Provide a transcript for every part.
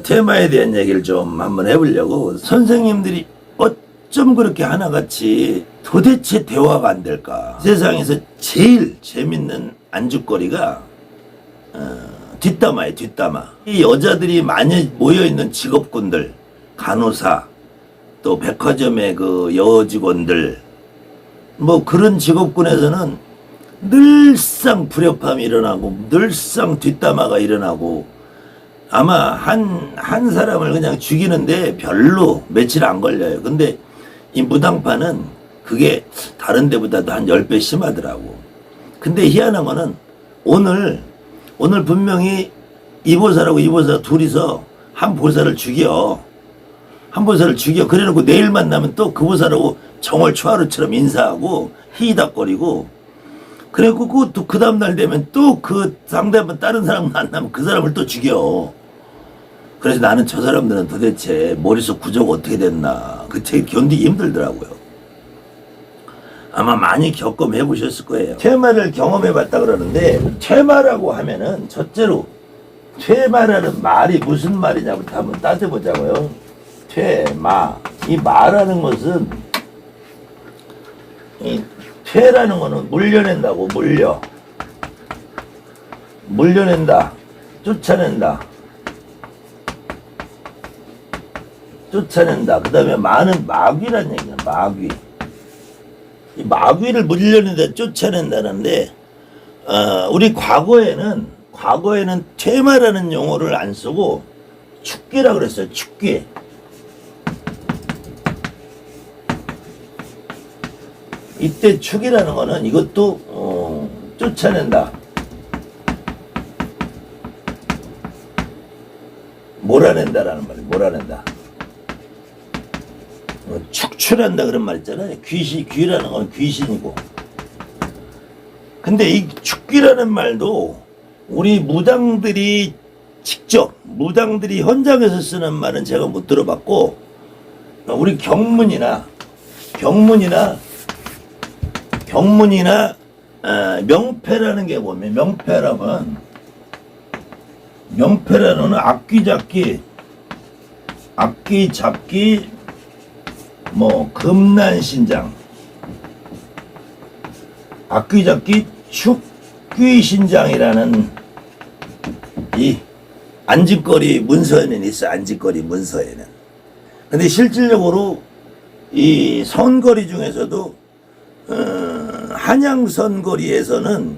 테마에 대한 얘기를 좀 한번 해보려고. 선생님들이 어쩜 그렇게 하나같이 도대체 대화가 안 될까. 세상에서 제일 재밌는 안주거리가 뒷담화예요. 뒷담화. 이 여자들이 많이 모여있는 직업군들, 간호사, 또 백화점의 그 여직원들, 뭐 그런 직업군에서는 늘상 불협화음이 일어나고 늘상 뒷담화가 일어나고, 아마 한 사람을 그냥 죽이는데 별로 며칠 안 걸려요. 근데 이 무당파는 그게 다른 데보다도 한 10배 심하더라고. 근데 희한한 거는 오늘 분명히 이 보살하고 이 보살 둘이서 한 보살을 죽여. 그래놓고 내일 만나면 또 그 보살하고 정월초하루처럼 인사하고 히히닥거리고, 그래갖고 또 그 다음날 되면 또 그 상대방 다른 사람 만나면 그 사람을 또 죽여. 그래서 나는 저 사람들은 도대체 머릿속 구조가 어떻게 됐나, 그 되게 견디기 힘들더라고요. 아마 많이 경험해 보셨을 거예요. 퇴마를 경험해 봤다 그러는데, 퇴마라고 하면은 첫째로 퇴마라는 말이 무슨 말이냐부터 한번 따져보자고요. 퇴마, 이 마라는 것은, 이 퇴라는 거는 물려낸다고. 물려낸다, 쫓아낸다. 그 다음에 마는 마귀란 얘기야. 마귀. 이 마귀를 물려낸다, 쫓아낸다는데, 우리 과거에는 퇴마라는 용어를 안 쓰고 축기라 그랬어요. 축기. 이때 축이라는 거는 이것도 쫓아낸다, 몰아낸다라는 말이에요. 몰아낸다. 축출한다 그런 말 있잖아요. 귀라는 건 귀신이고. 근데 이 축기라는 말도 우리 무당들이 현장에서 쓰는 말은 제가 못 들어봤고, 우리 경문이나 명패라는 게 보면, 명패라는 악귀 잡기, 뭐 금난신장, 악귀잡기 축귀신장이라는 이 안진거리 문서에는 있어. 안진거리 문서에는. 근데 실질적으로 이 선거리 중에서도 한양선거리에서는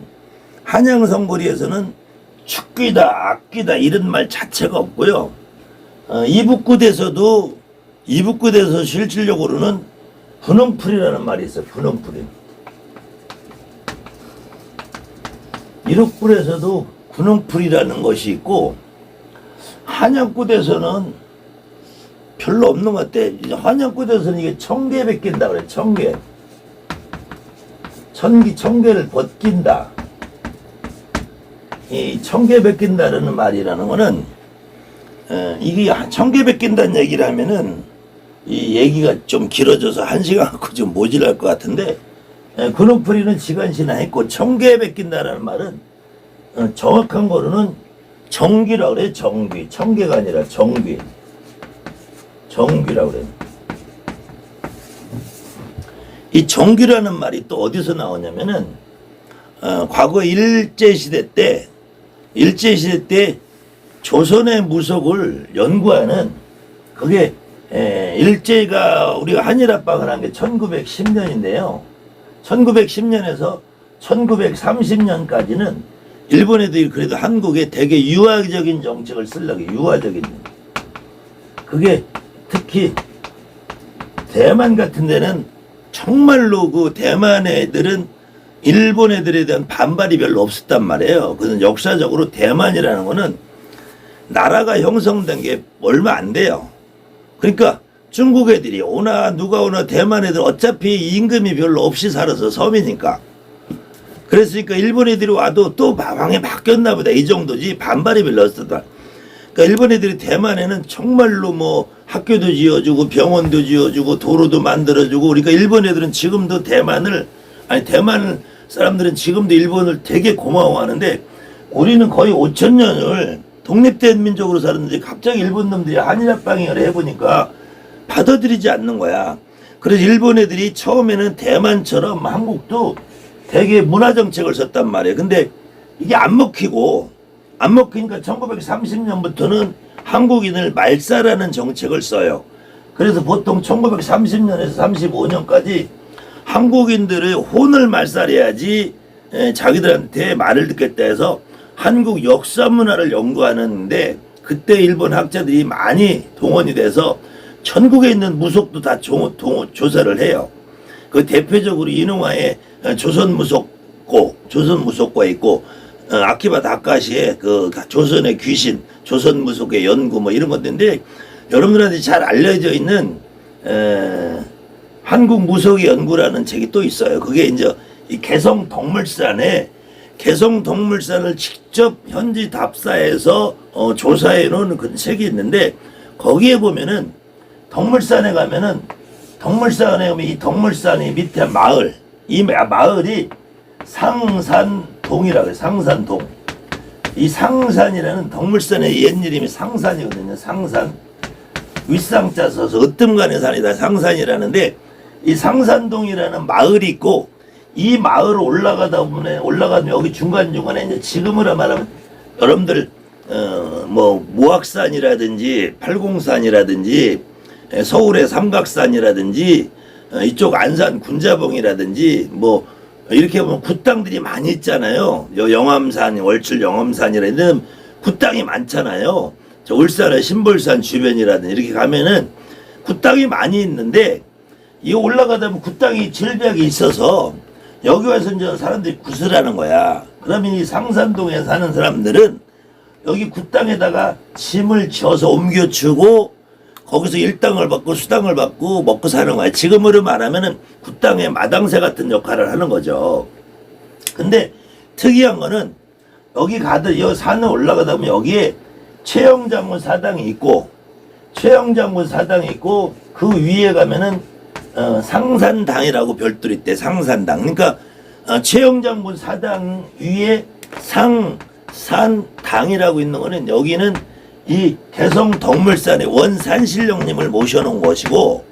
축귀다, 악귀다 이런 말 자체가 없고요. 이북구대에서 실질적으로는 분홍풀이라는 말이 있어요. 분홍풀이. 이륙불에서도 분홍풀이라는 것이 있고, 한양구대에서는 별로 없는 것 같아. 한양구대에서는 이게 청개 벗긴다 그래. 청개를 벗긴다. 이 청개 벗긴다라는 말이라는 거는, 이게 청개 벗긴다는 얘기를 하면은 이 얘기가 좀 길어져서 1시간 갖고 좀 모질할 것 같은데, 근육풀이는 지간신화 했고, 청개 벗긴다라는 말은 정확한 거로는 정귀라고 그래. 정귀. 청개가 아니라 정귀라고 그래. 이 정귀라는 말이 또 어디서 나오냐면은, 과거 일제시대 때 조선의 무속을 연구하는, 그게 일제가 우리가 한일합방을 한 게 1910년인데요. 1910년에서 1930년까지는 일본 애들이 그래도 한국에 되게 유화적인 정책을 쓰려고, 유화적인. 그게 특히 대만 같은 데는 정말로 그 대만 애들은 일본 애들에 대한 반발이 별로 없었단 말이에요. 그래서 역사적으로 대만이라는 거는 나라가 형성된 게 얼마 안 돼요. 그러니까 중국 애들이 오나 누가 오나 대만 애들 어차피 임금이 별로 없이 살아서 섬이니까. 그랬으니까 일본 애들이 와도 또 왕이 바뀌었나 보다 이 정도지 반발이 별로 없었다. 그러니까 일본 애들이 대만에는 정말로 뭐 학교도 지어주고 병원도 지어주고 도로도 만들어주고, 그러니까 일본 애들은 지금도 대만 사람들은 지금도 일본을 되게 고마워하는데, 우리는 거의 5,000년을 독립된 민족으로 살았는데 갑자기 일본 놈들이 한일합방을 해보니까 받아들이지 않는 거야. 그래서 일본 애들이 처음에는 대만처럼 한국도 되게 문화정책을 썼단 말이에요. 근데 이게 안 먹히니까 1930년부터는 한국인을 말살하는 정책을 써요. 그래서 보통 1930년에서 35년까지 한국인들의 혼을 말살해야지 자기들한테 말을 듣겠다 해서 한국 역사 문화를 연구하는데, 그때 일본 학자들이 많이 동원이 돼서 전국에 있는 무속도 다 조사를 해요. 그 대표적으로 이능화에 조선무속고가 있고, 아키바 다카시의 그 조선의 귀신, 조선무속의 연구 뭐 이런 것들인데, 여러분들한테 잘 알려져 있는 한국 무속의 연구라는 책이 또 있어요. 그게 이제 이 개성동물산을 직접 현지 답사해서 조사해 놓은 그 책이 있는데, 거기에 보면은 덕물산에 가면 이 덕물산이 밑에 마을, 이 마을이 상산동이라고 해요. 상산동. 이 상산이라는 덕물산의 옛 이름이 상산이거든요. 상산. 윗상자 써서 으뜸간의 산이다 상산이라는데, 이 상산동이라는 마을이 있고, 이 마을을 올라가면 여기 중간중간에 이제 지금으로 말하면 여러분들 뭐 모악산이라든지 팔공산이라든지 서울의 삼각산이라든지 이쪽 안산 군자봉이라든지 뭐 이렇게 보면 굿땅들이 많이 있잖아요. 영암산, 월출 영암산이라 이런 굿땅이 많잖아요. 저 울산의 신볼산 주변이라든지 이렇게 가면은 굿땅이 많이 있는데, 이 올라가다 보면 굿땅이 질벽이 있어서 여기 와서 이제 사람들이 구슬하는 거야. 그러면 이 상산동에 사는 사람들은 여기 굿땅에다가 짐을 지어서 옮겨주고 거기서 일당을 받고 수당을 받고 먹고 사는 거야. 지금으로 말하면은 굿땅의 마당새 같은 역할을 하는 거죠. 근데 특이한 거는 여기 산에 올라가다 보면 여기에 최영장군 사당이 있고 그 위에 가면은 상산당이라고 별도로 있대. 상산당. 그러니까 최영장군 사당 위에 상산당이라고 있는 거는, 여기는 이 개성덕물산의 원산신령님을 모셔놓은 것이고,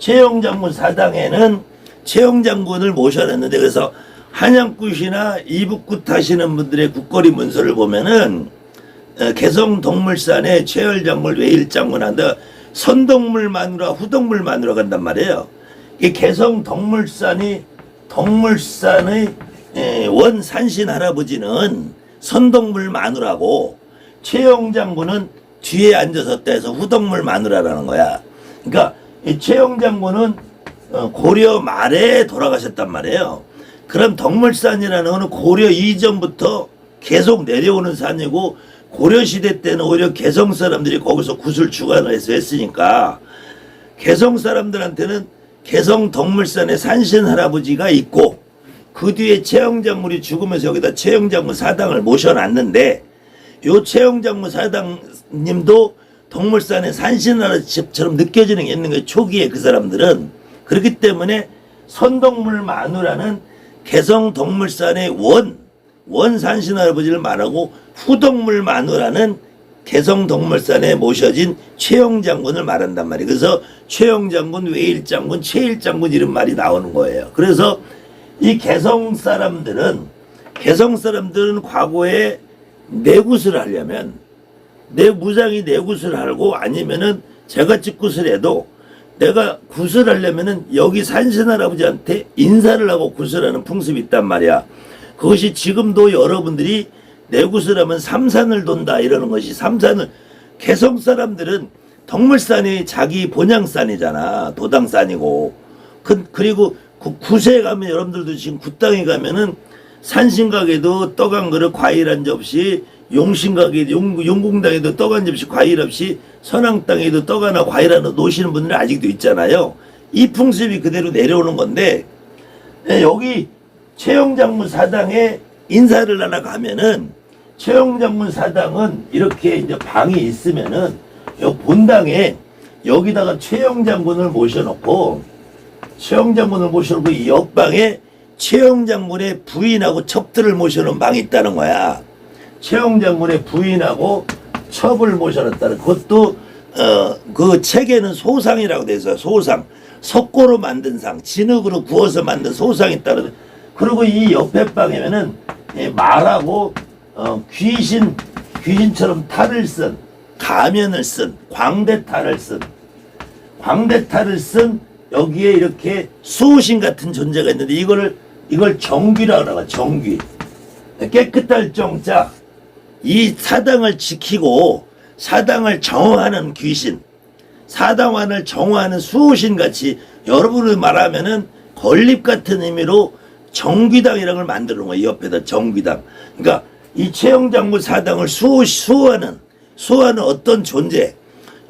최영장군 사당에는 최영장군을 모셔놨는데, 그래서 한양굿이나 이북굿 하시는 분들의 국거리 문서를 보면은 개성덕물산에 최열장군, 외일장군 한다. 선덕물 마누라, 후덕물 마누라 간단 말이에요. 이 개성덕물산의 원산신 할아버지는 선덕물 마누라고, 최영장군은 뒤에 앉아서 떼서 후덕물 마누라라는 거야. 그러니까 이 최영장군은 고려 말에 돌아가셨단 말이에요. 그럼 덕물산이라는 거는 고려 이전부터 계속 내려오는 산이고, 고려시대 때는 오히려 개성 사람들이 거기서 굿을 주관해서 했으니까, 개성 사람들한테는 개성덕물산에 산신 할아버지가 있고, 그 뒤에 최영장군이 죽으면서 여기다 최영장군 사당을 모셔놨는데, 요 최영장군 사당님도 덕물산의 산신 할아버지처럼 느껴지는 게 있는 거예요. 초기에 그 사람들은. 그렇기 때문에 선덕물 마누라는 개성덕물산의 원산신 할아버지를 말하고, 후덕물 마누라는 개성덕물산에 모셔진 최영장군을 말한단 말이에요. 그래서 최영장군, 외일장군, 최일장군 이런 말이 나오는 거예요. 그래서 이 개성 사람들은 과거에 내굿을 하려면, 내 무장이 내굿을 하고, 아니면은 제가 찍굿을 해도 내가 굿을 하려면은 여기 산신 할아버지한테 인사를 하고 굿을 하는 풍습이 있단 말이야. 그것이 지금도 여러분들이 내굿을 하면 삼산을 돈다 이러는 것이, 개성 사람들은 덕물산이 자기 본향산이잖아. 도당산이고. 그리고 그 굿에 가면, 여러분들도 지금 굿땅에 가면은 산신각에도 떡 한 그릇 과일 한 접시, 용신각에도 용궁당에도 떡 한 접시 과일 없이, 선왕땅에도 떡 하나 과일 하나 놓으시는 분들이 아직도 있잖아요. 이 풍습이 그대로 내려오는 건데, 여기 최영장군 사당에 인사를 하나 가면은, 최영장군 사당은 이렇게 이제 방이 있으면은 요 본당에 여기다가 최영장군을 모셔놓고 이 옆방에 최영장군의 부인하고 첩들을 모셔놓은 방이 있다는 거야. 최영장군의 부인하고 첩을 모셔놨다는 그것도 그 책에는 소상이라고 돼 있어요. 소상. 석고로 만든 상, 진흙으로 구워서 만든 소상이 따로. 그리고 이 옆에 방에는 말하고 귀신처럼 탈을 쓴 가면을 쓴 광대탈을 쓴 여기에 이렇게 수호신 같은 존재가 있는데 이걸 정귀라고 그러나 정귀. 깨끗할 정자. 이 사당을 지키고 사당을 정화하는 귀신, 사당관을 정화하는 수호신 같이 여러분을 말하면은 건립 같은 의미로 정귀당이라는 걸 만드는 거예요. 이 옆에다 정귀당. 그러니까 이 최영장군 사당을 수호하는 어떤 존재.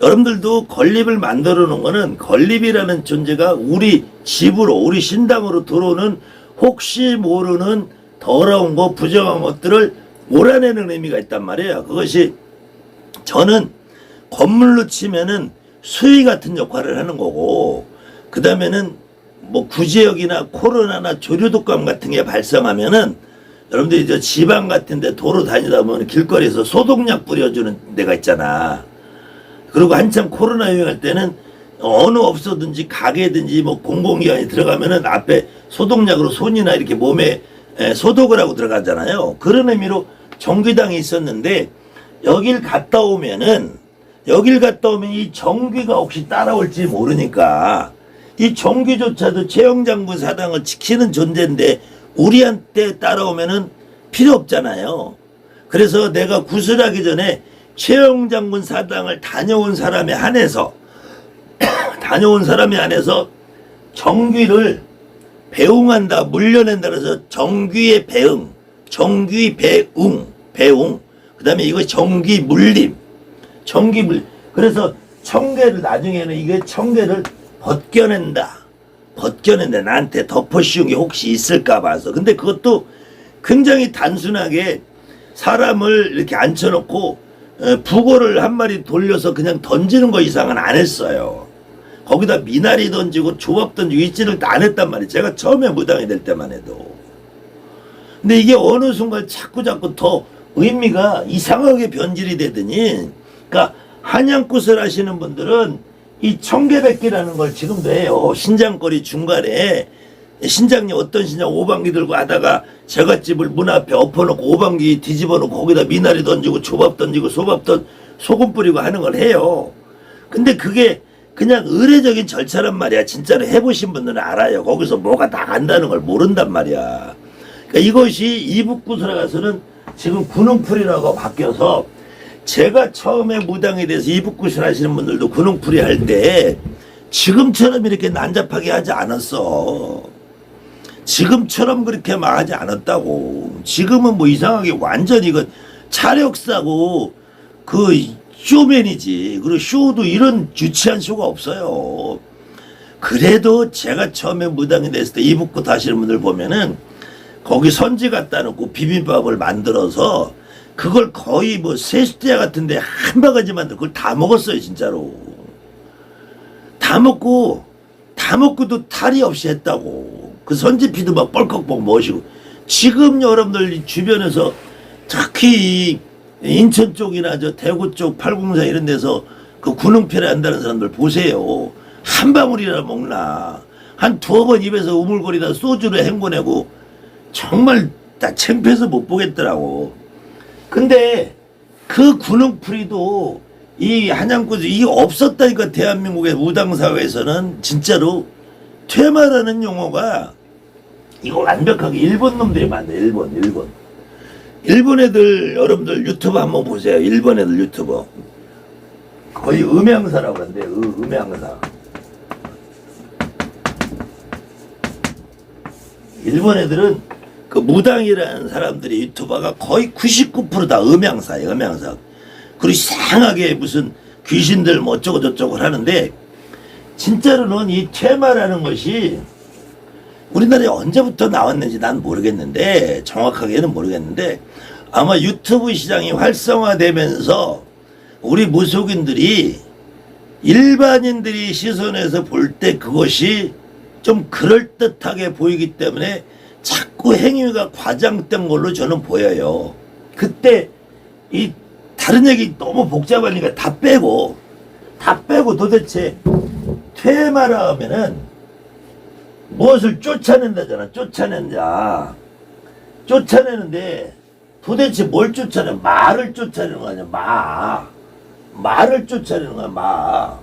여러분들도 건립을 만들어 놓은 거는 건립이라는 존재가 우리 집으로, 우리 신당으로 들어오는 혹시 모르는 더러운 거, 부정한 것들을 몰아내는 의미가 있단 말이에요. 그것이 저는 건물로 치면은 수의 같은 역할을 하는 거고, 그 다음에는 뭐 구제역이나 코로나나 조류독감 같은 게 발생하면은 여러분들이 저 지방 같은 데 도로 다니다 보면 길거리에서 소독약 뿌려주는 데가 있잖아. 그리고 한참 코로나 유행할 때는 어느 업소든지 가게든지 뭐 공공기관에 들어가면은 앞에 소독약으로 손이나 이렇게 몸에 소독을 하고 들어가잖아요. 그런 의미로 정귀당이 있었는데 여길 갔다 오면 이 정귀가 혹시 따라올지 모르니까 이 정귀조차도 최영장군 사당을 지키는 존재인데 우리한테 따라오면은 필요 없잖아요. 그래서 내가 구슬하기 전에 최영장군 사당을 다녀온 사람에 한해서 정귀를 배웅한다, 물려낸다 그래서 정귀의 배웅, 그 다음에 이거 정귀 물림. 그래서 청계를 나중에는 이게 청계를 벗겨낸다. 나한테 덮어씌운 게 혹시 있을까 봐서. 근데 그것도 굉장히 단순하게 사람을 이렇게 앉혀놓고 부고를 한 마리 돌려서 그냥 던지는 거 이상은 안 했어요. 거기다 미나리 던지고 조밥 던지고 이지를 안 했단 말이에요. 제가 처음에 무당이 될 때만 해도. 근데 이게 어느 순간 자꾸 더 의미가 이상하게 변질이 되더니, 그러니까 한양굿을 하시는 분들은 이 청계백기라는 걸 지금도 해요. 신장거리 중간에 신장님 어떤 신장 오방기 들고 하다가 제갓집을 문 앞에 엎어놓고 오방기 뒤집어놓고 거기다 미나리 던지고 조밥 던지고 소금 뿌리고 하는 걸 해요. 근데 그게 그냥 의례적인 절차란 말이야. 진짜로 해보신 분들은 알아요. 거기서 뭐가 다 간다는 걸 모른단 말이야. 그러니까 이것이 이북구슬에 가서는 지금 군웅풀이라고 바뀌어서, 제가 처음에 무당에 대해서 이북구슬 하시는 분들도 군웅풀이 할 때 지금처럼 이렇게 난잡하게 하지 않았어. 지금처럼 그렇게 막 하지 않았다고. 지금은 뭐 이상하게 완전히 이건 차력사고 그 쇼맨이지. 그리고 쇼도 이런 유치한 쇼가 없어요. 그래도 제가 처음에 무당이 됐을 때 이북구 하시는 분들 보면은 거기 선지 갖다 놓고 비빔밥을 만들어서 그걸 거의 뭐 세숫대 같은데 한 바가지만 그걸 다 먹었어요. 진짜로 다 먹고도 탈이 없이 했다고. 그 선지피도 막 뻘컥 모시고. 지금 여러분들 주변에서 특히 인천 쪽이나 저 대구 쪽 팔공사 이런 데서 그 군웅필에 한다는 사람들 보세요. 한 방울이나 먹나. 한 두어 번 입에서 우물거리다 소주를 헹궈내고 정말 다 창피해서 못 보겠더라고. 근데 그 군웅풀이도 이 한양굿 이게 없었다니까. 대한민국의 무당사회에서는 진짜로 퇴마라는 용어가 이거 완벽하게 일본 놈들이 만들어. 일본 애들 여러분들 유튜브 한번 보세요. 일본 애들 유튜버 거의 음향사라고 그러는데 음향사. 일본 애들은 그 무당이라는 사람들이 유튜버가 거의 99% 다 음향사예요. 음향사. 그리고 이상하게 무슨 귀신들 뭐 어쩌고 저쩌고 하는데, 진짜로는 이 퇴마라는 것이 우리나라에 언제부터 나왔는지 난 모르겠는데, 정확하게는 모르겠는데, 아마 유튜브 시장이 활성화되면서 우리 무속인들이 일반인들이 시선에서 볼 때 그것이 좀 그럴듯하게 보이기 때문에 자꾸 행위가 과장된 걸로 저는 보여요. 그때 이 다른 얘기 너무 복잡하니까 다 빼고 도대체 퇴마라 하면은 무엇을 쫓아낸다잖아. 쫓아내는데 도대체 뭘 쫓아내? 말을 쫓아내는 거 아니야. 말을 쫓아내는 거야.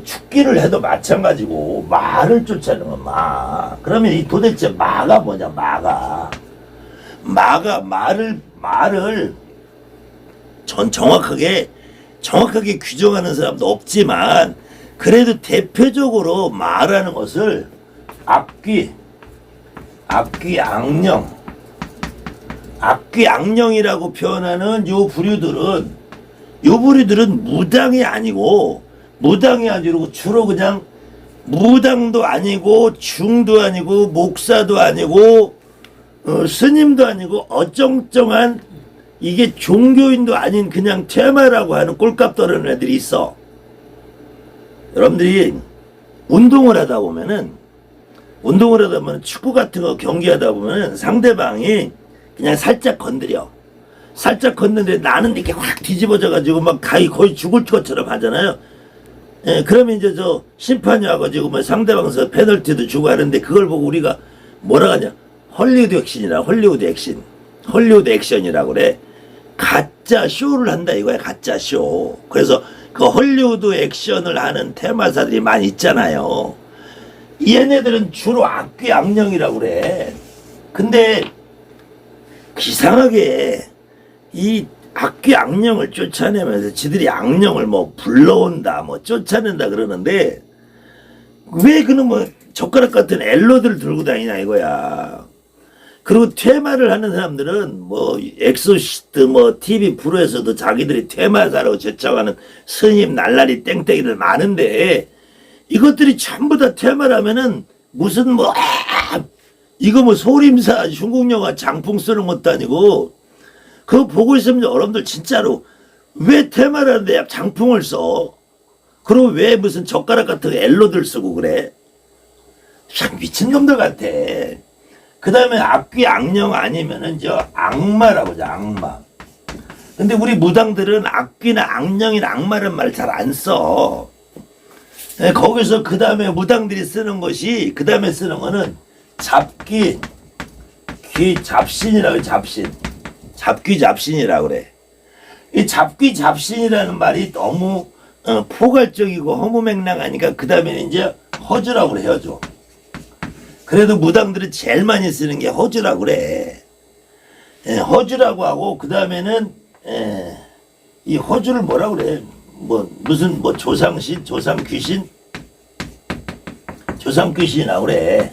죽기를 해도 마찬가지고 말을 쫓아내는 거야. 그러면 이 도대체 마가 뭐냐? 말을 전 정확하게 규정하는 사람도 없지만 그래도 대표적으로 말하는 것을 악귀 악령이라고 표현하는 요 부류들은 무당이 아니고 주로 그냥 무당도 아니고 중도 아니고 목사도 아니고 스님도 아니고 어쩡쩡한 이게 종교인도 아닌 그냥 퇴마라고 하는 꼴값 떨어는 애들이 있어. 여러분들이 운동을 하다 보면은 축구 같은 거 경기하다 보면은 상대방이 그냥 살짝 건드는데 나는 이렇게 확 뒤집어져 가지고 막 거의 죽을 것처럼 하잖아요. 예, 그러면 이제 저 심판이 와가지고 뭐 상대방에서 페널티도 주고 하는데 그걸 보고 우리가 뭐라 하냐? 헐리우드 액션이라고 그래. 가짜 쇼를 한다 이거야. 가짜 쇼. 그래서 그 헐리우드 액션을 하는 테마사들이 많이 있잖아요. 얘네들은 주로 악귀 악령이라고 그래. 근데 이상하게 이 악귀 악령을 쫓아내면서 지들이 악령을 뭐 불러온다 뭐 쫓아낸다 그러는데 왜 그는 뭐 젓가락 같은 엘로들을 들고 다니냐 이거야. 그리고 퇴마를 하는 사람들은 뭐 엑소시스트 뭐 TV 프로에서도 자기들이 퇴마사라고 제청하는 스님 날라리 땡땡이들 많은데 이것들이 전부 다 퇴마라면은 무슨 뭐 이거 뭐 소림사 중국 영화 장풍 쓰는 것도 아니고 그거 보고 있으면 여러분들 진짜로 왜 퇴마를 하는데 장풍을 써? 그리고 왜 무슨 젓가락 같은 엘로들 쓰고 그래? 참 미친놈들 같아. 그 다음에 악귀 악령 아니면은 저 악마라고 하죠. 악마. 근데 우리 무당들은 악귀나 악령이나 악마라는 말 잘 안 써. 네, 거기서 그 다음에 무당들이 쓰는 것이 그 다음에 쓰는 거는 잡귀 잡신이라고. 잡귀 잡신이라고 그래. 이 잡귀 잡신이라는 말이 너무 포괄적이고 허무맹랑하니까 그 다음에는 이제 허주라고 그래. 허주. 그래도 무당들은 제일 많이 쓰는 게 허주라고 그래. 허주라고 하고 그 다음에는 이 허주를 뭐라고 그래. 뭐 무슨 뭐 조상귀신이라고 그래.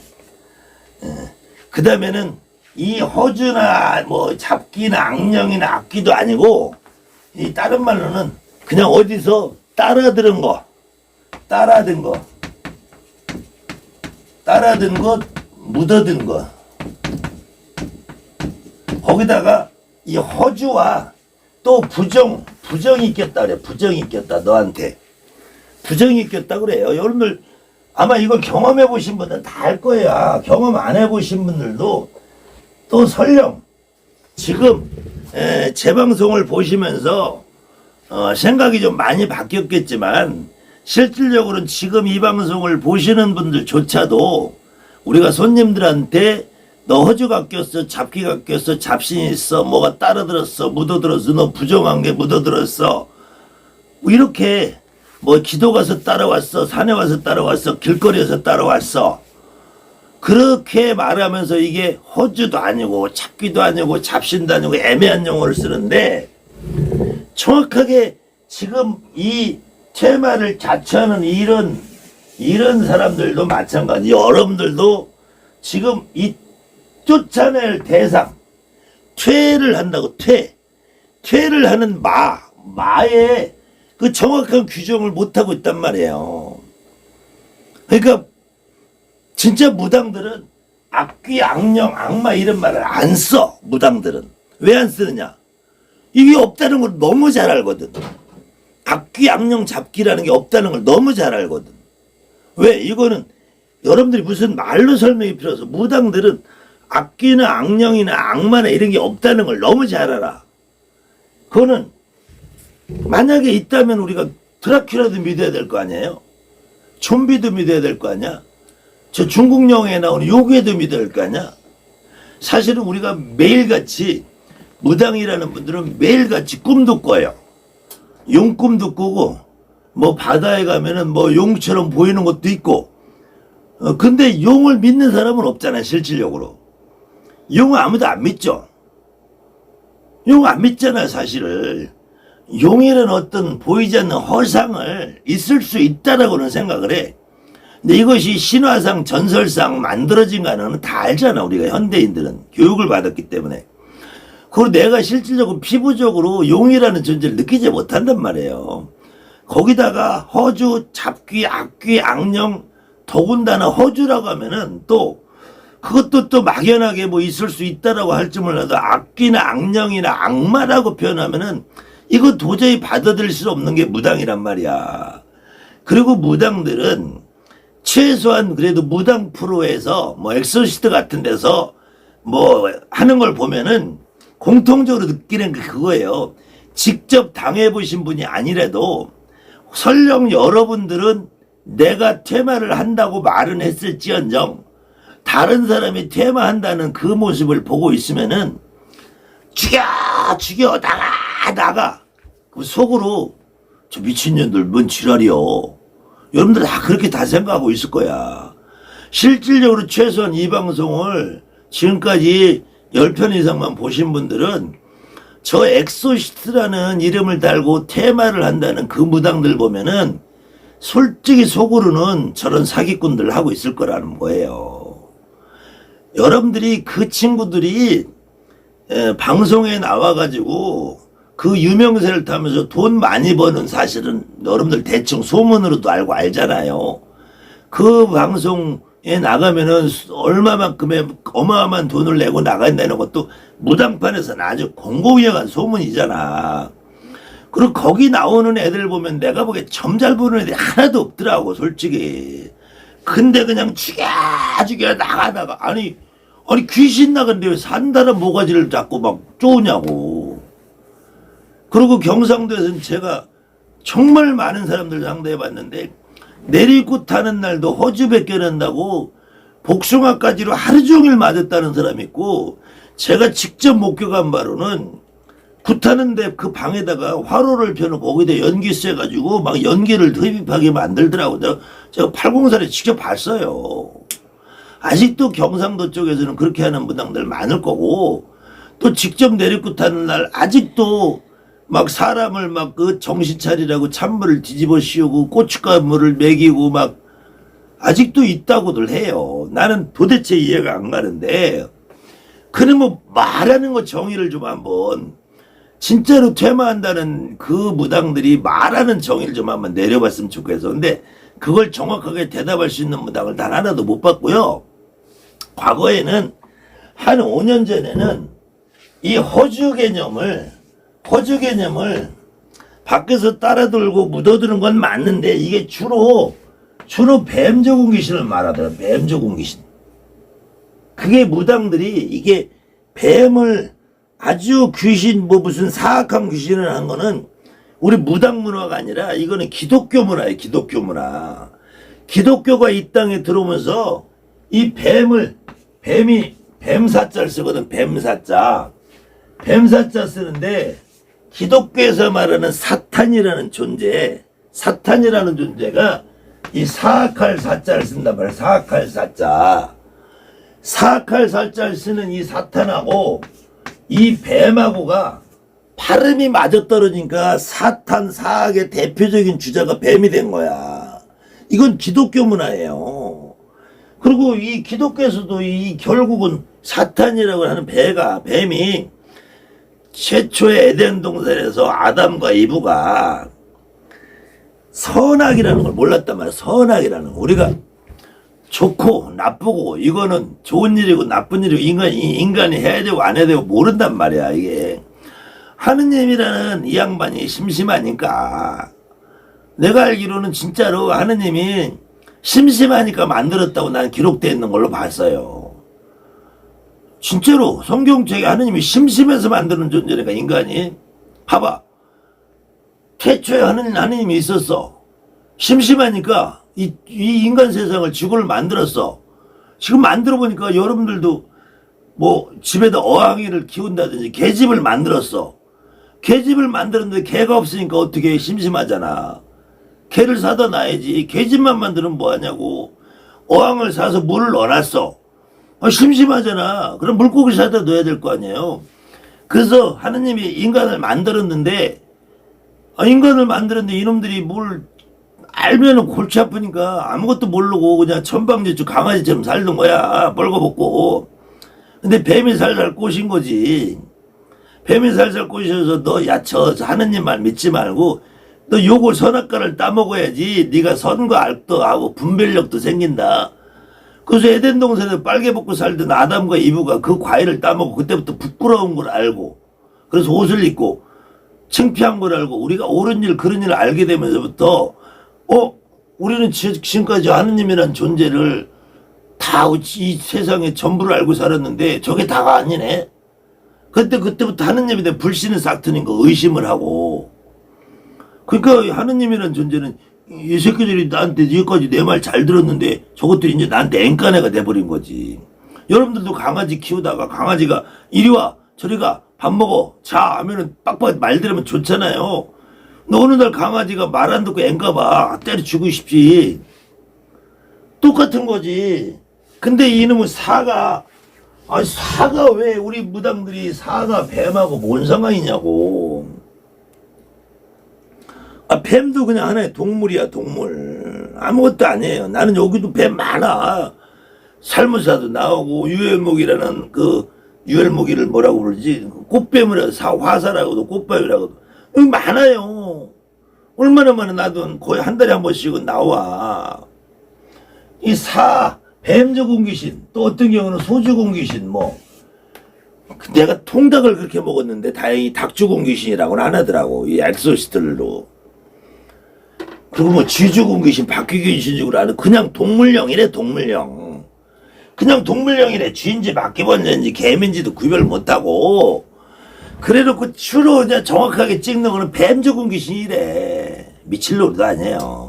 그 다음에는 이 허주나 뭐 잡기나 악령이나 악기도 아니고 이 다른 말로는 그냥 어디서 따라든 거 묻어든 거 거기다가 이 허주와 또 부정이 있겠다 그래. 부정이 있겠다 너한테 부정이 있겠다 그래요. 여러분들 아마 이걸 경험해 보신 분들은 다 알 거야. 경험 안 해보신 분들도 또 설령 지금 제 방송을 보시면서 생각이 좀 많이 바뀌었겠지만 실질적으로는 지금 이 방송을 보시는 분들조차도 우리가 손님들한테 너 허주가 꼈어, 잡기가 꼈어, 잡신이 있어, 뭐가 따라들었어, 묻어들었어, 너 부정한 게 묻어들었어, 뭐 이렇게 뭐 기도 가서 따라왔어, 산에 와서 따라왔어, 길거리에서 따라왔어, 그렇게 말하면서 이게 허주도 아니고 잡기도 아니고 잡신도 아니고 애매한 용어를 쓰는데 정확하게 지금 이 퇴마를 자처하는 이런 사람들도 마찬가지. 여러분들도 지금 이 쫓아낼 대상 퇴를 한다고. 퇴를 하는 마의 그 정확한 규정을 못하고 있단 말이에요. 그러니까 진짜 무당들은 악귀 악령 악마 이런 말을 안 써. 무당들은 왜 안 쓰느냐, 이게 없다는 걸 너무 잘 알거든. 악귀 악령 잡기라는 게 없다는 걸 너무 잘 알거든. 왜? 이거는 여러분들이 무슨 말로 설명이 필요 없어. 무당들은 악귀나 악령이나 악마나 이런 게 없다는 걸 너무 잘 알아. 그거는 만약에 있다면 우리가 드라큘라도 믿어야 될 거 아니에요? 좀비도 믿어야 될 거 아니야? 저 중국 영화에 나오는 요괴도 믿어야 될 거 아니야? 사실은 우리가 매일같이 무당이라는 분들은 매일같이 꿈도 꿔요. 용꿈도 꾸고 뭐 바다에 가면은 뭐 용처럼 보이는 것도 있고 근데 용을 믿는 사람은 없잖아요. 실질적으로 용은 아무도 안 믿죠. 용 안 믿잖아요. 사실을 용이라는 어떤 보이지 않는 허상을 있을 수 있다라고는 생각을 해. 근데 이것이 신화상 전설상 만들어진 거는 다 알잖아. 우리가 현대인들은 교육을 받았기 때문에. 그리고 내가 실질적으로 피부적으로 용이라는 존재를 느끼지 못한단 말이에요. 거기다가 허주, 잡귀, 악귀, 악령, 더군다나 허주라고 하면은 또 그것도 또 막연하게 뭐 있을 수 있다라고 할지 몰라도 악귀나 악령이나 악마라고 표현하면은 이거 도저히 받아들일 수 없는 게 무당이란 말이야. 그리고 무당들은 최소한 그래도 무당 프로에서 뭐 엑소시스트 같은 데서 뭐 하는 걸 보면은 공통적으로 느끼는 게 그거예요. 직접 당해보신 분이 아니라도 설령 여러분들은 내가 퇴마를 한다고 말은 했을지언정 다른 사람이 퇴마한다는 그 모습을 보고 있으면은 죽여 나가 속으로 저 미친년들 뭔 지랄이요. 여러분들 다 그렇게 다 생각하고 있을 거야. 실질적으로 최소한 이 방송을 지금까지 10편 이상만 보신 분들은 저 엑소시스트라는 이름을 달고 테마를 한다는 그 무당들 보면은 솔직히 속으로는 저런 사기꾼들 하고 있을 거라는 거예요. 여러분들이 그 친구들이 방송에 나와가지고 그 유명세를 타면서 돈 많이 버는 사실은 여러분들 대충 소문으로도 알고 알잖아요. 그 방송에 나가면은 얼마만큼의 어마어마한 돈을 내고 나간다는 것도 무당판에서는 아주 공공연한 소문이잖아. 그리고 거기 나오는 애들 보면 내가 보기에 점 잘 보는 애들이 하나도 없더라고 솔직히. 근데 그냥 죽여 나가다가 아니 귀신 나간데 왜 산다는 모가지를 잡고 막 쪼으냐고. 그리고 경상도에서는 제가 정말 많은 사람들 상대해봤는데 내리고 타는 날도 허주 벗겨낸다고 복숭아까지로 하루 종일 맞았다는 사람이 있고, 제가 직접 목격한 바로는 굿하는데 그 방에다가 화로를 펴놓고 거기다 연기 쐬가지고 막 연기를 흡입하게 만들더라고요. 제가 80살에 직접 봤어요. 아직도 경상도 쪽에서는 그렇게 하는 무당들 많을 거고, 또 직접 내리굿하는 날 아직도 막 사람을 막 그 정신 차리라고 찬물을 뒤집어 씌우고 고춧가루를 먹이고 막 아직도 있다고들 해요. 나는 도대체 이해가 안 가는데, 그러면 뭐 말하는 거 정의를 좀 한번, 진짜로 퇴마한다는 그 무당들이 말하는 정의를 좀 한번 내려봤으면 좋겠어. 근데 그걸 정확하게 대답할 수 있는 무당을 단 하나도 못 봤고요. 과거에는 한 5년 전에는 이 허주 개념을 밖에서 따라돌고 묻어두는 건 맞는데 이게 주로 뱀조군 귀신을 말하더라. 뱀조군 귀신. 그게 무당들이 이게 뱀을 아주 귀신 뭐 무슨 사악한 귀신을 한 거는 우리 무당 문화가 아니라 이거는 기독교 문화예요. 기독교 문화. 기독교가 이 땅에 들어오면서 이 뱀이 뱀사자를 쓰거든. 뱀사자 쓰는데 기독교에서 말하는 사탄이라는 존재가 이 사악할 사자를 쓴단 말이야. 사악할 사자를 쓰는 이 사탄하고 이 뱀하고가 발음이 맞아떨어지니까 사탄 사악의 대표적인 주자가 뱀이 된 거야. 이건 기독교 문화예요. 그리고 이 기독교에서도 이 결국은 사탄이라고 하는 뱀이 최초의 에덴 동산에서 아담과 이브가 선악이라는 걸 몰랐단 말이야. 선악이라는 거. 우리가 좋고 나쁘고 이거는 좋은 일이고 나쁜 일이고 인간이 해야 되고 안 해야 되고 모른단 말이야. 이게 하느님이라는 이 양반이 심심하니까, 내가 알기로는 진짜로 하느님이 심심하니까 만들었다고 난 기록되어 있는 걸로 봤어요. 진짜로. 성경책에 하느님이 심심해서 만드는 존재니까, 인간이. 봐봐. 태초에 하느님이 있었어. 심심하니까 이 인간 세상을 지구를 만들었어. 지금 만들어 보니까 여러분들도 뭐 집에다 어항이를 키운다든지 개집을 만들었어. 개집을 만들었는데 개가 없으니까 어떻게 심심하잖아. 개를 사다 놔야지. 개집만 만들면 뭐하냐고. 어항을 사서 물을 넣어놨어. 심심하잖아. 그럼 물고기 사다 넣어야 될 거 아니에요. 그래서 하느님이 인간을 만들었는데 이놈들이 뭘 알면은 골치 아프니까 아무것도 모르고 그냥 천방지축 강아지처럼 살던 거야. 벌거벗고. 근데 뱀이 살살 꼬신 거지. 뱀이 살살 꼬셔서 저 하느님 말 믿지 말고 너 요거 선악과를 따먹어야지 네가 선과 악도 하고 분별력도 생긴다. 그래서 에덴 동산에 빨개 벗고 살던 아담과 이브가 그 과일을 따먹고 그때부터 부끄러운 걸 알고 그래서 옷을 입고 창피한 걸 알고 우리가 옳은 일 그런 일을 알게 되면서부터 우리는 지금까지 하느님이란 존재를 다 이 세상의 전부를 알고 살았는데 저게 다가 아니네. 그때부터 하느님에 대한 불신을 싹 트는 거 의심을 하고 그러니까 하느님이란 존재는 이 새끼들이 나한테 여기까지 내 말 잘 들었는데 저것들이 이제 나한테 앵간애가 돼버린 거지. 여러분들도 강아지 키우다가 강아지가 이리 와 저리 가 밥 먹어 자 하면은 빡빡 말 들으면 좋잖아요. 너 어느 날 강아지가 말 안 듣고 앵가봐 때려주고 싶지. 똑같은 거지. 근데 이놈은 사가 왜 우리 무당들이 사가 뱀하고 뭔 상관이냐고. 뱀도 그냥 하나의 동물이야 동물. 아무것도 아니에요. 나는 여기도 뱀 많아. 살무사도 나오고 유혈목이라는 그 유혈목이를 뭐라고 부르지 꽃뱀이라고 화사라고도 꽃뱀이라고도 여기 많아요. 얼마나 많아. 나도 거의 한 달에 한 번씩은 나와. 이 뱀죽은 귀신 또 어떤 경우는 소죽은 귀신 뭐 내가 통닭을 그렇게 먹었는데 다행히 닭죽은 귀신이라고는 안 하더라고. 이 엑소시스트로. 그리고 뭐 쥐죽은 귀신 바퀴귀신죽으로 하는 그냥 동물령이래 동물령. 그냥 동물령이래. 쥐인지 바퀴벌레인지 개민지도 구별 못하고 그래놓고 주로 그냥 정확하게 찍는 거는 뱀죽은 귀신이래. 미칠 노릇도 아니에요.